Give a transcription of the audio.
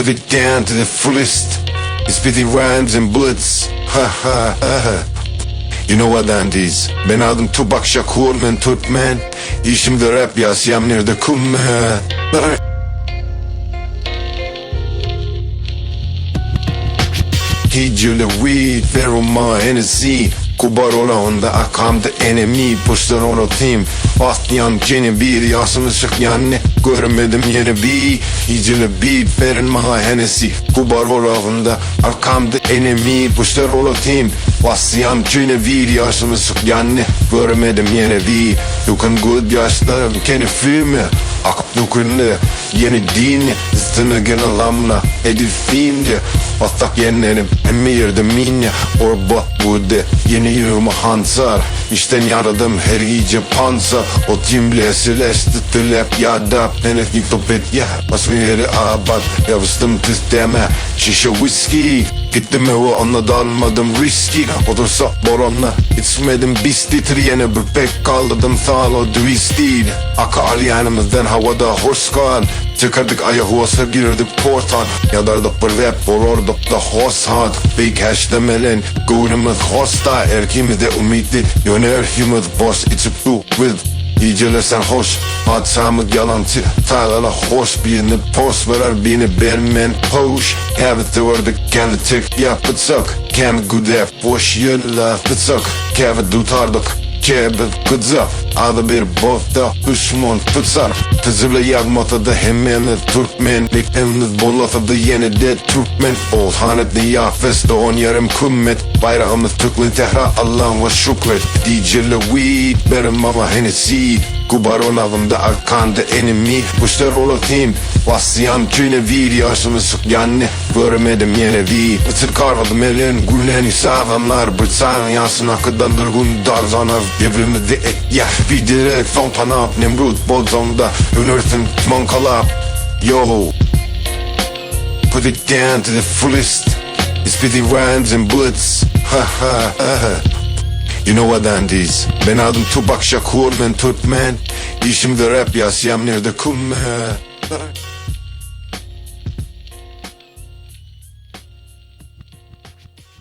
Put it down to the fullest. Spitting rhymes and bullets. Ha ha ha. You know what that is? Ben adım Tupac Shakur, ben turkmen. İşimde rap yazıyorum, nerede kummen. Hicile weed, feroma Hennessy. Kubarola onda akam the enemy. Pushlar on a team. Bastian Jenny bir yaşını sık yani. Görmedim yeri bir. Hicile beat verin maha Hennessy. Kubarola onda akam the enemy. Pushlar on a team. Bastian Jenny bir yaşını sık yani. Görmedim yeri bir. You can good yaşlarım kendi filmi. Akıp nukunle yeni din. Zıtını gene lamla edifimde. Batak yenerim hem yerde minne. Orba bude yeni yürüme hansar. İşten yaradım her iyice pansa. O timle seleste tülep yada. Nenet yıktop et ya. Basmi yeri abat. Yavustım tüsteme. Şişe whisky. Gittim eve anladı almadım riski. Otursa boronla içmedim bisti. Triyene bir pek kaldırdım sağla dürüstiydi. Akar yanımızdan havada horse kan. Çıkardık ayahuas'a girdik portal. Yadardık bir rap vururduk da horse hunt. Big hashtag'lemelen godimiz hosta. Erkimiz de umidi yönerkimiz boss. İçip du with İyiceler sen hoş. Hatamız yalancı. Tağla hoş birini post verer beni bermen hoş. Have gördük kendi tek yapıt sak. Kendi güde boş yılla sak. Kendi tutardık. Kebet kızı adı bir botta düşman tutsar. Tızırla yagmata da hemen turkmenlik emniz bolata da yeni de turkmen. Ol hanetli yafeste on yarım kummet. Bayrağımız Türkli tehra Allah'ın ve şükret. DJ'le weed benim mama Hennessy. Kubaron avımda akan the enemy. Pushlar ola team. Bastian Jenny bir yaşını sık yani. Görmedim yeni bir. Itır karvadım elin güleni savamlar. Bırtsan yansın akıdan durgun darzanar. Devrimde et ya bir direk fontanap. Nemrut bozonda ölürsün mankalap. Yo, put it down to the fullest. Spitting rhymes and bullets. Ha ha ha. You know what that is? Ben adım Tupac Shakur, ben turkmen. İşimde rap yazıyorum, nerede kummen.